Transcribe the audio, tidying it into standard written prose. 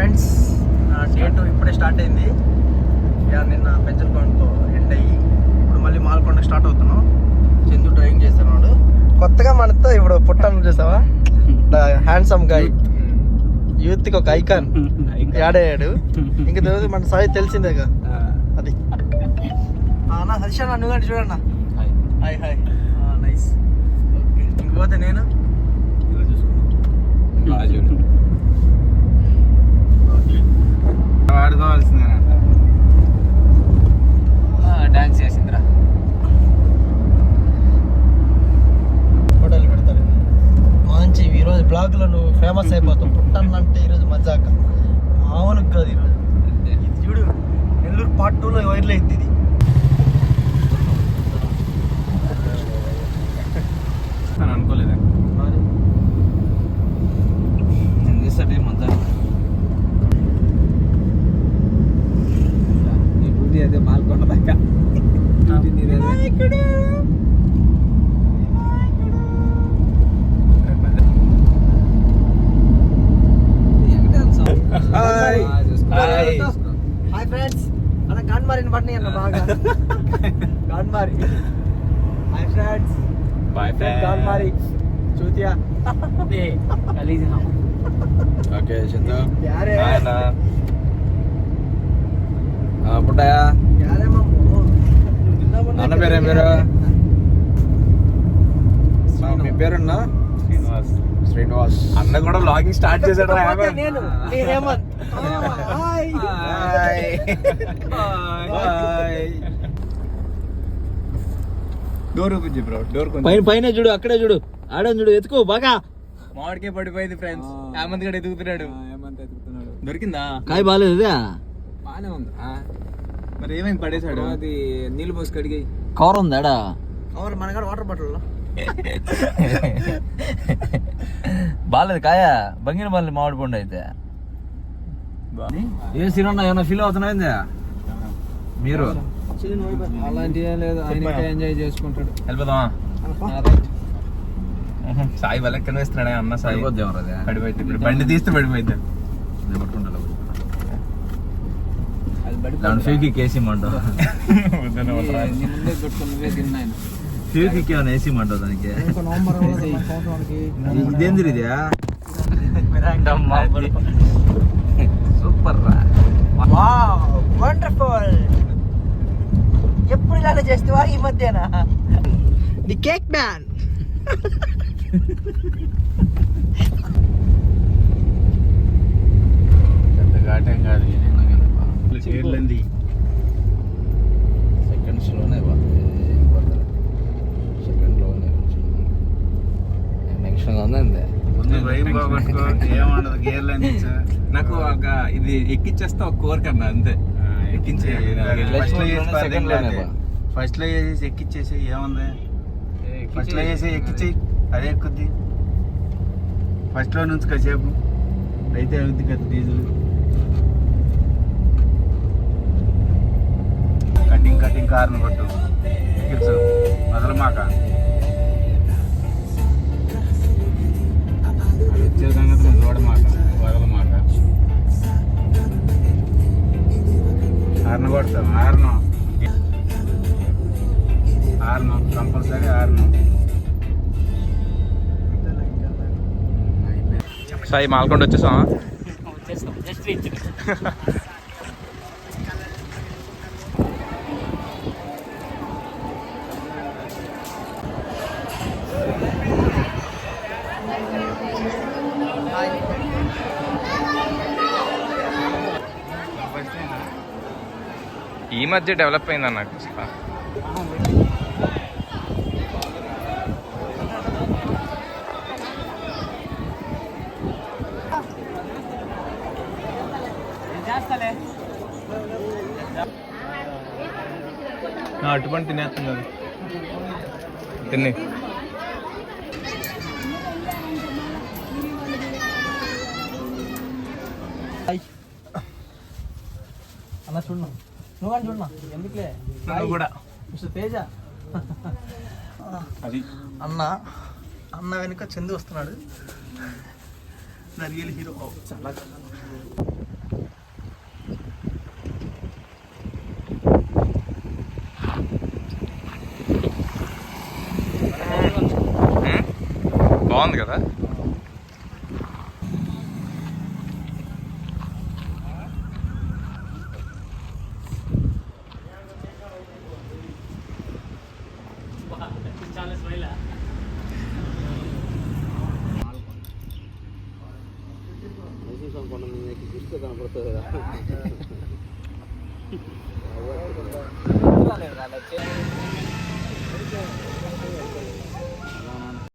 Friends, day 2 ఇప్పుడే start అయింది. నిన్న పెంచలకొండతో ఎండ్ అయ్యి ఇప్పుడు మళ్ళీ మాల్కొండ స్టార్ట్ అవుతున్నాం. చందు డ్రైవింగ్ చేస్తున్నాడు. కొత్తగా మనతో ఇప్పుడు పుట్టను చూసావా, హ్యాండ్సమ్ గాయ్, యూత్కి ఒక ఐకాన్ యాడయ్యాడు. ఇంక తెలియదు మన సాయి తెలిసిందేగా అది. అన్న హర్ష నువ్వు కానీ చూడన్నా. Hi hi, nice. ఓకే, ఇంకపోతే నేను వాడుకోవాల్సిందేనంట. డాన్స్ చేసిందిరా. ఫోటోలు పెడతారు మంచి. ఈరోజు బ్లాగ్లో నువ్వు ఫేమస్ అయిపోతావు. పుట్టానంటే ఈరోజు మజాక మామూలుగా కాదు. ఈరోజు ఇది చూడు, నెల్లూరు పార్ట్ 2లో వైరల్ అయింది ఇది. అని అనుకోలేదా? నేను తీస్తాడు మజా. నీ డ్యూటీ అదే మాల్కొండ దాకా. హాయ్ ఫ్రెండ్స్, అన్న గాన్మారిని పట్టినాయి అన్న బాగా. గాన్మారి. హాయ్ ఫ్రెండ్స్, బాయ్ ఫ్రెండ్ గాన్మారి చూతియా. ఓకే చందు. యారే పుట్టయా యారే మాము. అన్న పేరేం పేరు? మీ పేరున్నా? శ్రీనివాస్. అన్న కూడా బ్లాగింగ్ స్టార్ట్ చేశాడు. నేను నీ హేమంత్. హాయ్ డోర్ ఓపెన్ చేయి బ్రో. డోర్ పైన చూడు, అక్కడే చూడు, ఆడని చూడు, ఎత్తుకో బాగా. మామిడికే పడిపోయింది ఫ్రెండ్స్. హేమంత్ గడ ఎదుగుతున్నాడు. దొరికిందా? కాయ బాగాలేదు ఇదే. బానే ఉంది. మరి ఏమైంది? పడేసాడు. అది నీళ్ళు పోసి కడిగి. కవర్ ఉంది ఆడా. అవరు మనగాడ వాటర్ బాటిల్. బాగాలేదు కాయ. బంగిన బాలి మామిడి పండు అయితే. ఏం సినిమా ఏమైనా ఫీల్ అవుతున్నాయింది మీరు? అలాంటి ఏం లేదు, ఆయన ఎంజాయ్ చేసుకుంటాడు. వెళ్ళిపోదామా? సాయి వల్ల కనిపిస్తున్నాడే అన్న. సాయి పడిపోద్దాం. పడిపోయింది. ఇప్పుడు బండి తీస్తే పడిపోయింది. ఫీకి కేసీమంటావు. ఫీకి ఏమైనా వేసిమంటావు దానికి? ఇదేంది ఇదా? సూపర్ రా. వండర్ఫుల్. ఎప్పుడు ఇలానే చేస్తావా ఈ మధ్యన? The cake man. పెద్ద ఘాటం కాదు. చీరలంది సెకండ్స్లోనే సెకండ్లోనే నెక్స్ట్ ఉందండి. ముందు భయం పోగొట్టుకో. ఏమన్నది గేర్లంది. నాకు ఒక ఇది ఎక్కిచ్చేస్తా ఒక కోరిక అన్న, అంతే. ఎక్కించే ఫస్ట్ లో చేసి ఎక్కిచ్చేసి ఏముంది? ఫస్ట్ లో చేసి ఎక్కిచ్చి అదే ఎక్కుద్ది. ఫస్ట్ లో నుంచి కాసేపు అయితే అవుద్ది కదా డీజిల్. కటింగ్ కార్ను కొట్టు, ఎక్కించు, వదలమాక. వచ్చే సంగతి నువ్వు చూడమాక, వదలమాక. హార్న్ కొడతాం. Horn compulsory horn. Sai Malkonda వచ్చేసామా? ఈ మధ్య డెవలప్ అయిందన్న. అటువంటి తినేస్తుంది అది. తిని అన్న చూడు, నువ్వు కానీ చూడన్నా. ఎందుకులే కూడా మిస్టర్ తేజ. అది అన్న అన్న వెనుక చందు వస్తున్నాడు. The real hero. చాలా బాగుంది కదా. చూస్తే కనపడుతుంది కదా.